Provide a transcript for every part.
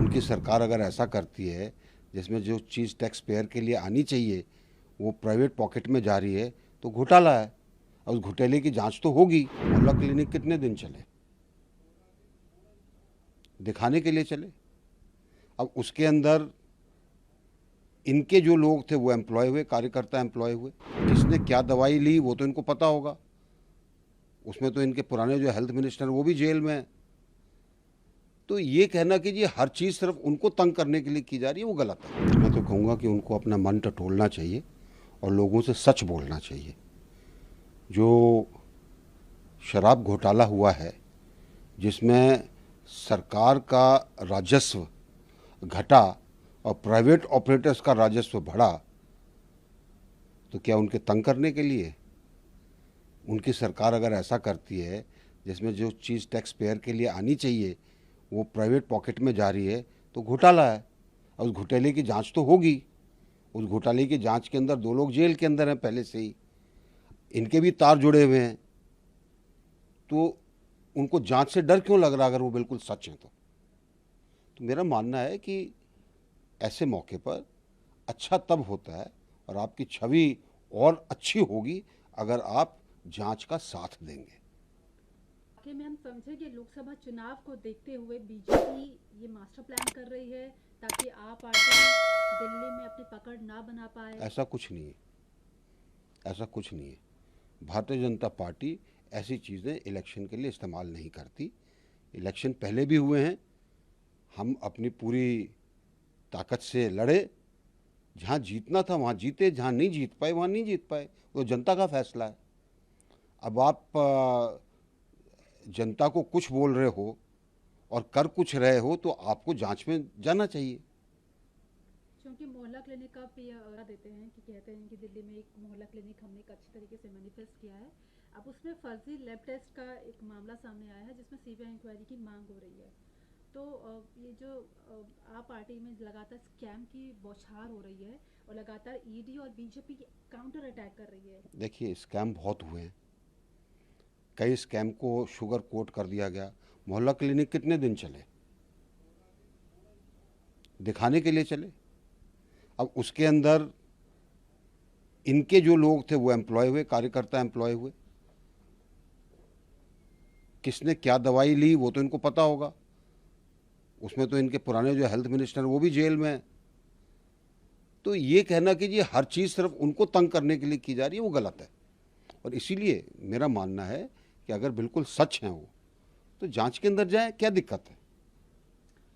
उनकी सरकार अगर ऐसा करती है जिसमें जो चीज़ टैक्स पेयर के लिए आनी चाहिए वो प्राइवेट पॉकेट में जा रही है तो घोटाला है। और उस घोटाले की जांच तो होगी। मोहल्ला क्लिनिक कितने दिन चले? दिखाने के लिए चले। अब उसके अंदर इनके जो लोग थे वो एम्प्लॉय हुए, कार्यकर्ता एम्प्लॉय हुए। किसने क्या दवाई ली वो तो इनको पता होगा। उसमें तो इनके पुराने जो हेल्थ मिनिस्टर वो भी जेल में है। तो ये कहना कि जी हर चीज़ सिर्फ उनको तंग करने के लिए की जा रही है वो गलत है। मैं तो कहूँगा कि उनको अपना मन टटोलना चाहिए और लोगों से सच बोलना चाहिए। जो शराब घोटाला हुआ है जिसमें सरकार का राजस्व घटा और प्राइवेट ऑपरेटर्स का राजस्व बढ़ा, तो क्या उनके तंग करने के लिए? उनकी सरकार अगर ऐसा करती है जिसमें जो चीज़ टैक्स पेयर के लिए आनी चाहिए वो प्राइवेट पॉकेट में जा रही है तो घोटाला है। और उस घोटाले की जांच तो होगी। उस घोटाले की जांच के अंदर 2 लोग जेल के अंदर हैं पहले से ही, इनके भी तार जुड़े हुए हैं। तो उनको जांच से डर क्यों लग रहा अगर वो बिल्कुल सच है तो मेरा मानना है कि ऐसे मौके पर अच्छा तब होता है और आपकी छवि और अच्छी होगी अगर आप जांच का साथ देंगे। वाकई में हम समझे कि लोकसभा चुनाव को देखते हुए बीजेपी ये मास्टर प्लान कर रही है ताकि आप पार्टी दिल्ली में अपनी पकड़ ना बना पाए। ऐसा कुछ नहीं है, ऐसा कुछ नहीं है। भारतीय जनता पार्टी ऐसी चीज़ें इलेक्शन के लिए इस्तेमाल नहीं करती। इलेक्शन पहले भी हुए हैं, हम अपनी पूरी ताकत से लड़े। जहाँ जीतना था वहाँ जीते, जहाँ नहीं जीत पाए वहाँ नहीं जीत पाए, वो जनता का फैसला है। अब आप जनता को कुछ बोल रहे हो और कर कुछ रहे हो तो आपको जांच में जाना चाहिए। क्योंकि मोहल्ला क्लिनिक का देते हैं कि कहते हैं कि दिल्ली में एक मोहल्ला क्लिनिक हमने एक अच्छी तरीके से मैनिफेस्ट किया है। अब उसमें फर्जी लैब टेस्ट का एक मामला सामने आया है जिसमें सीबीआई इंक्वायरी की मांग हो रही है। तो ये जो आप पार्टी में लगातार स्कैम की बौछार हो रही है और लगातार ईडी और बीजेपी काउंटर अटैक कर रही है। देखिए स्कैम बहुत हुए हैं, कई स्कैम को शुगर कोट कर दिया गया। मोहल्ला क्लिनिक कितने दिन चले? दिखाने के लिए चले। अब उसके अंदर इनके जो लोग थे वो एम्प्लॉय हुए, कार्यकर्ता एम्प्लॉय हुए। किसने क्या दवाई ली वो तो इनको पता होगा। उसमें तो इनके पुराने जो हेल्थ मिनिस्टर वो भी जेल में है। तो ये कहना कि जी हर चीज़ सिर्फ उनको तंग करने के लिए की जा रही है वो गलत है। और इसीलिए मेरा मानना है कि अगर बिल्कुल सच है वो तो जांच के अंदर जाए, क्या दिक्कत है?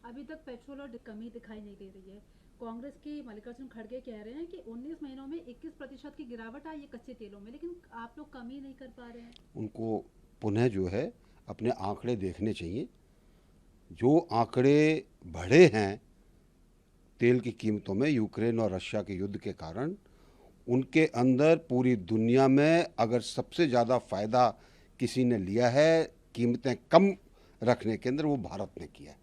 अभी तक पेट्रोल और कमी दिखाई नहीं दे रही है। कांग्रेस के मल्लिकार्जुन खड़गे कह रहे हैं कि 19 महीनों में 21% की गिरावट आई है कच्चे तेलों में, लेकिन आप लोग कमी नहीं कर पा रहे हैं। उनको पुनः जो है अपने आंकड़े देखने चाहिए। जो आंकड़े बढ़े हैं तेल की कीमतों में यूक्रेन और रशिया के युद्ध के कारण, उनके अंदर पूरी दुनिया में अगर सबसे ज़्यादा फ़ायदा किसी ने लिया है कीमतें कम रखने के अंदर, वो भारत ने किया है।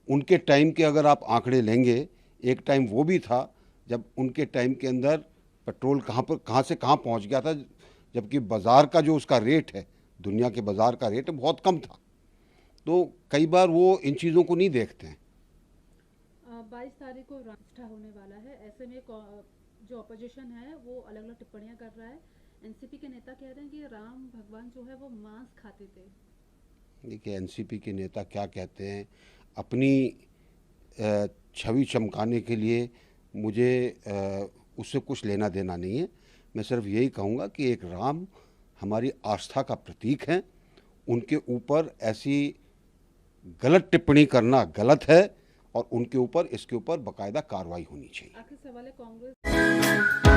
उनके टाइम के अगर आप आंकड़े लेंगे, एक टाइम वो भी था जब उनके टाइम के अंदर पेट्रोल कहाँ से कहाँ पहुंच गया था, जबकि बाज़ार का जो उसका रेट है, दुनिया के बाज़ार का रेट बहुत कम था। तो कई बार वो इन चीज़ों को नहीं देखते हैं। 22 तारीख को राष्ट्र होने वाला है। ऐसे में जो अपोजिशन है वो अलग अलग टिप्पणियां कर रहा है। एनसीपी के नेता कह रहे हैं कि राम भगवान जो है वो मांस खाते थे। देखिए एनसीपी के नेता क्या कहते हैं, अपनी छवि चमकाने के लिए मुझे उससे कुछ लेना देना नहीं है। मैं सिर्फ यही कहूँगा कि एक राम हमारी आस्था का प्रतीक हैं, उनके ऊपर ऐसी गलत टिप्पणी करना गलत है और उनके ऊपर इसके ऊपर बाकायदा कार्रवाई होनी चाहिए। आखिर सवाल है कांग्रेस